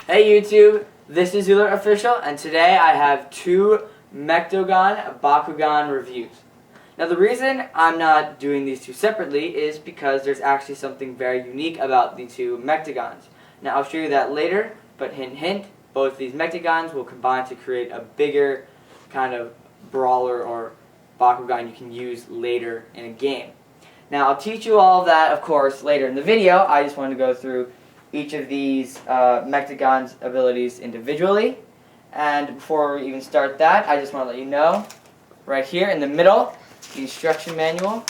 Hey YouTube, this is zooLert Official, and today I have two Mechtogan Bakugan reviews. Now the reason I'm not doing these two separately is because there's actually something very unique about the two Mechtogans. Now I'll show you that later, but hint hint, both these Mechtogans will combine to create a bigger kind of brawler or Bakugan you can use later in a game. Now I'll teach you all of that, of course, later in the video. I just wanted to go through each of these Mechtogan's abilities individually. And before we even start that, I just want to let you know, right here in the middle, the instruction manual.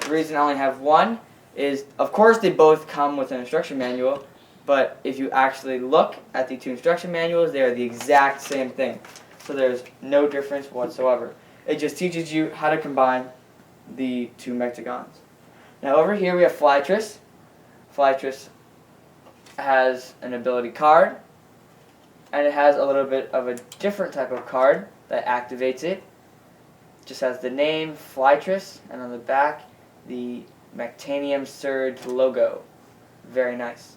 The reason I only have one is, of course, they both come with an instruction manual, but if you actually look at the two instruction manuals, they are the exact same thing. So there's no difference whatsoever. It just teaches you how to combine the two Mechtogans. Now over here we have Flytris. Flytris has an ability card, and it has a little bit of a different type of card that activates it. It just has the name Flytris, and on the back the Mectanium Surge logo. Very nice.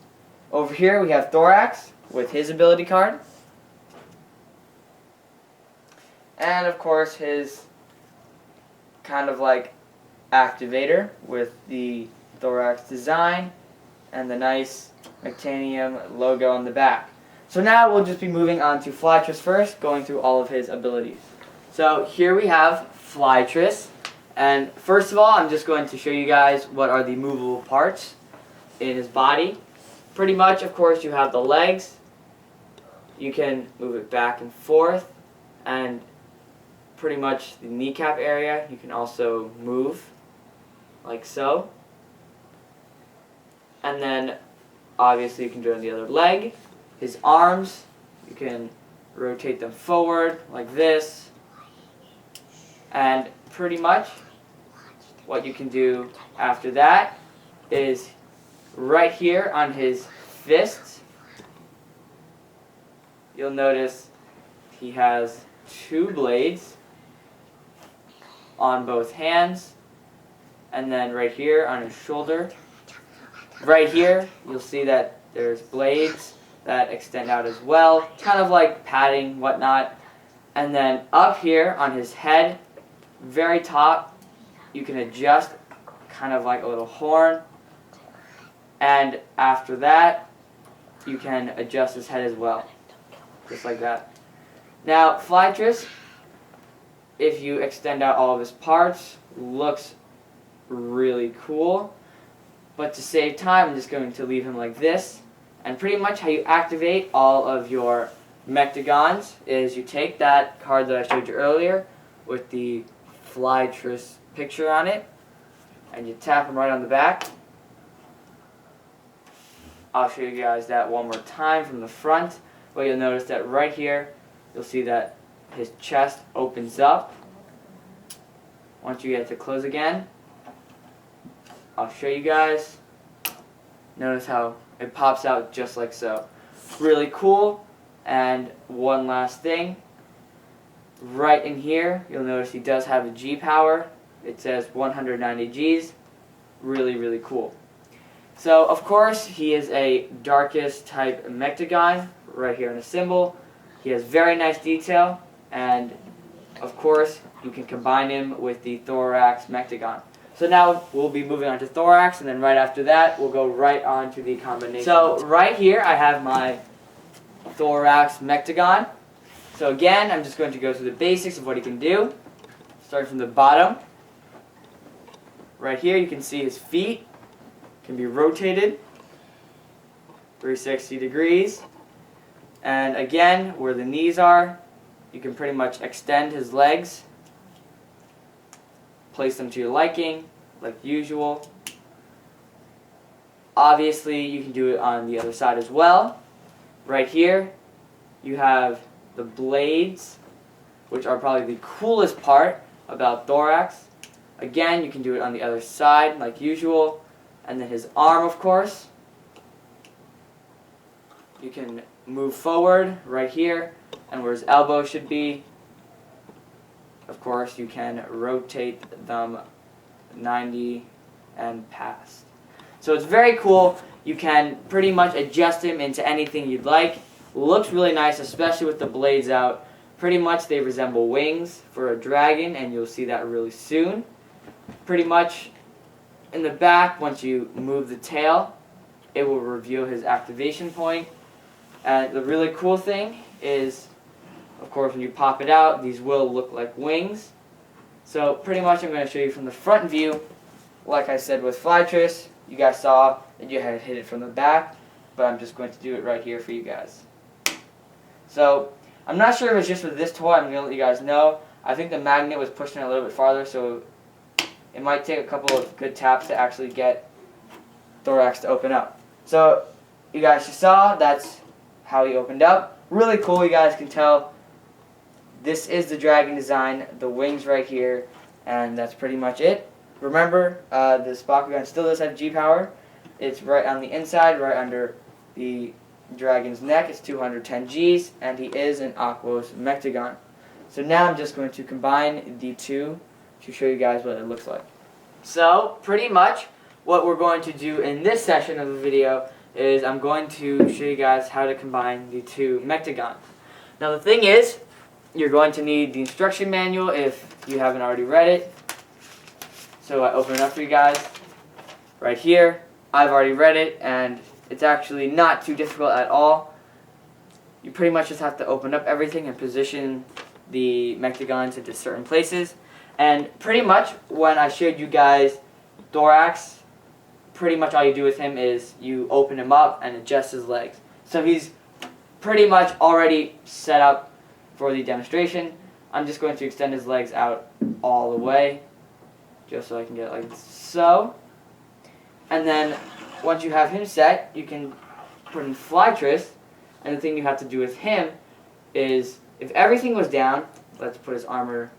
Over here we have Thorak with his ability card, and of course his kind of like activator with the Thorak design and the nice Mectanium logo on the back. So now we'll just be moving on to Flytris first, going through all of his abilities. So here we have Flytris, and first of all I'm just going to show you guys what are the movable parts in his body. Pretty much, of course, you have the legs. You can move it back and forth, and pretty much the kneecap area you can also move like so. And then obviously you can do it on the other leg. His arms, you can rotate them forward like this. And pretty much what you can do after that is right here on his fists, you'll notice he has two blades on both hands, and then right here on his shoulder. Right here, you'll see that there's blades that extend out as well, kind of like padding, whatnot. And then up here on his head, very top, you can adjust kind of like a little horn. And after that, you can adjust his head as well, just like that. Now, Flytris, if you extend out all of his parts, looks really cool. But to save time, I'm just going to leave him like this. And pretty much how you activate all of your Mechtogans is you take that card that I showed you earlier with the Flytris picture on it, and you tap him right on the back. I'll show you guys that one more time from the front. But you'll notice that right here, you'll see that his chest opens up. Once you get it to close again, I'll show you guys. Notice how it pops out just like so. Really cool. And one last thing. Right in here, you'll notice he does have a G power. It says 190 Gs. Really, really cool. So, of course, he is a darkest type Mechtogan, right here in the symbol. He has very nice detail, and of course, you can combine him with the Thorak Mechtogan. So now we'll be moving on to Thorak, and then right after that, we'll go right on to the combination. So right here, I have my Thorak Mechtogan. So again, I'm just going to go through the basics of what he can do. Starting from the bottom. Right here, you can see his feet can be rotated 360 degrees. And again, where the knees are, you can pretty much extend his legs. Place them to your liking, like usual. Obviously, you can do it on the other side as well. Right here, you have the blades, which are probably the coolest part about Thorak. Again, you can do it on the other side, like usual. And then his arm, of course. You can move forward right here, and where his elbow should be, of course, you can rotate them 90 and past. So it's very cool. You can pretty much adjust him into anything you'd like. Looks really nice, especially with the blades out. Pretty much they resemble wings for a dragon, and you'll see that really soon. Pretty much in the back, once you move the tail, it will reveal his activation point. And the really cool thing is, of course, when you pop it out, these will look like wings. So pretty much I'm going to show you from the front view. Like I said with Flytris, you guys saw that you had hit it from the back, but I'm just going to do it right here for you guys. So I'm not sure if it's just with this toy. I'm going to let you guys know. I think the magnet was pushing it a little bit farther, so it might take a couple of good taps to actually get Thorax to open up. So you guys just saw that's how he opened up. Really cool. You guys can tell this is the dragon design, the wings right here, and that's pretty much it. Remember, this Bakugan still does have G-Power. It's right on the inside, right under the dragon's neck. It's 210 Gs, and he is an Aquos Mechtogan. So now I'm just going to combine the two to show you guys what it looks like. So, pretty much, what we're going to do in this session of the video is I'm going to show you guys how to combine the two Mechtogan. Now the thing is, you're going to need the instruction manual if you haven't already read it. So I open it up for you guys right here. I've already read it, and it's actually not too difficult at all. You pretty much just have to open up everything and position the Mechthogans into certain places. And pretty much when I showed you guys Thorax, pretty much all you do with him is you open him up and adjust his legs. So he's pretty much already set up for the demonstration. I'm just going to extend his legs out all the way, just so I can get it like so. And then once you have him set, you can put in Flytris, and the thing you have to do with him is, if everything was down, let's put his armor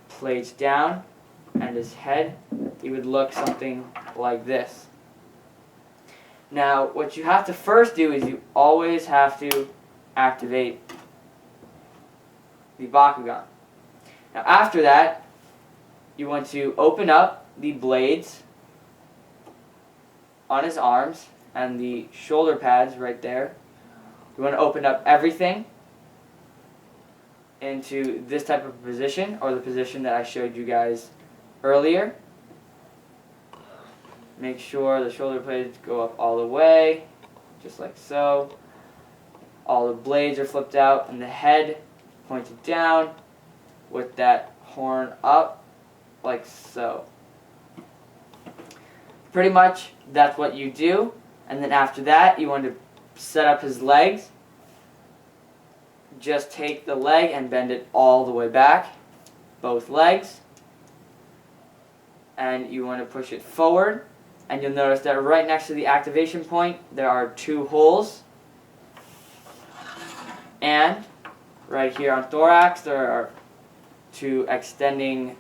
plates down and his head, he would look something like this. Now what you have to first do is you always have to activate the Bakugan. Now after that, you want to open up the blades on his arms and the shoulder pads right there. You want to open up everything into this type of position, or the position that I showed you guys earlier. Make sure the shoulder blades go up all the way, just like so. All the blades are flipped out and the head pointed down with that horn up, like so. Pretty much that's what you do, and then after that you want to set up his legs. Just take the leg and bend it all the way back, both legs, and you want to push it forward, and you'll notice that right next to the activation point there are two holes, and right here on Thorax there are two extending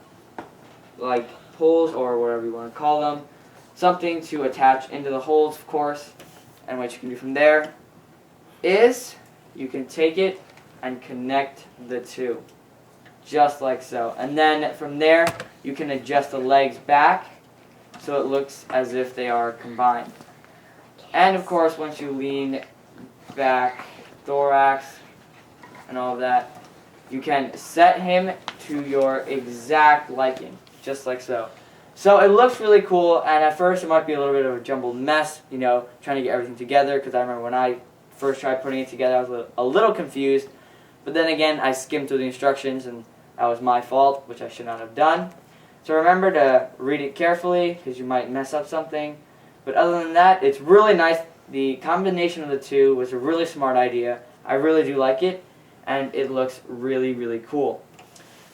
like pulls, or whatever you want to call them, something to attach into the holes, of course. And what you can do from there is you can take it and connect the two, just like so. And then from there you can adjust the legs back so it looks as if they are combined. And of course, once you lean back Thorax and all of that, you can set him to your exact liking, just like so. So it looks really cool, and at first it might be a little bit of a jumbled mess, you know, trying to get everything together, because I remember when I first tried putting it together I was a little confused, but then again I skimmed through the instructions and that was my fault, which I should not have done. So remember to read it carefully, because you might mess up something. But other than that, it's really nice. The combination of the two was a really smart idea. I really do like it, and it looks really, really cool.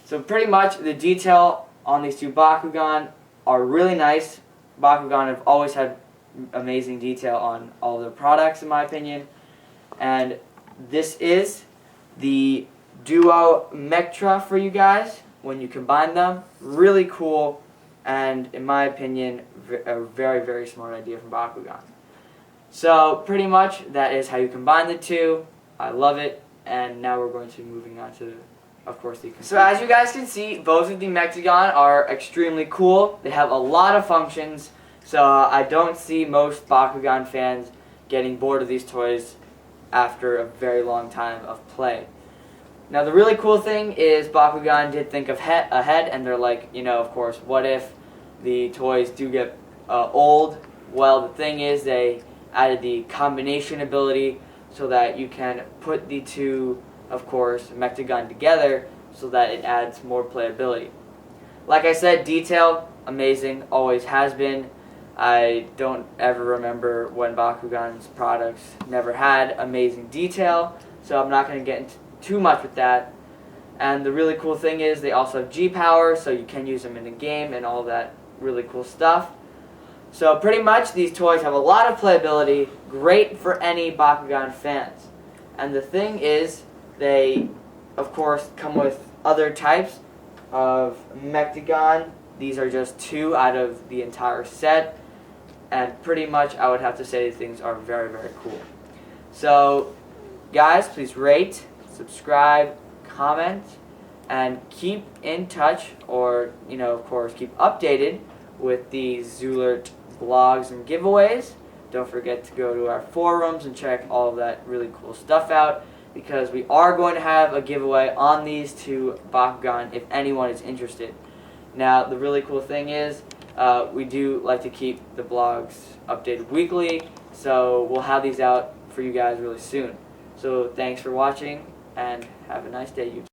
So pretty much the detail on these two Bakugan are really nice. Bakugan have always had amazing detail on all their products, in my opinion. And this is the Duo Mechtra for you guys. When you combine them, really cool, and in my opinion, a very, very smart idea from Bakugan. So pretty much that is how you combine the two. I love it, and now we're going to be moving on to, of course, the... So as you guys can see, both of the Mechtogan are extremely cool. They have a lot of functions. So I don't see most Bakugan fans getting bored of these toys after a very long time of play. Now the really cool thing is Bakugan did think ahead, and they're like, of course, what if the toys do get old? Well, the thing is they added the combination ability so that you can put the two, of course, Mechtogan together so that it adds more playability. Like I said, detail, amazing, always has been. I don't ever remember when Bakugan's products never had amazing detail, so I'm not going to get into too much with that. And the really cool thing is they also have G-Power, so you can use them in the game and all that really cool stuff. So pretty much these toys have a lot of playability, great for any Bakugan fans. And the thing is, they of course come with other types of Mechtogan. These are just 2 out of the entire set. And pretty much I would have to say these things are very, very cool. So guys, please rate, subscribe, comment, and keep in touch, or of course keep updated with the zooLert blogs and giveaways. Don't forget to go to our forums and check all of that really cool stuff out, because we are going to have a giveaway on these 2 Bakugan if anyone is interested. Now the really cool thing is we do like to keep the blogs updated weekly, so we'll have these out for you guys really soon. So thanks for watching, and have a nice day, YouTube.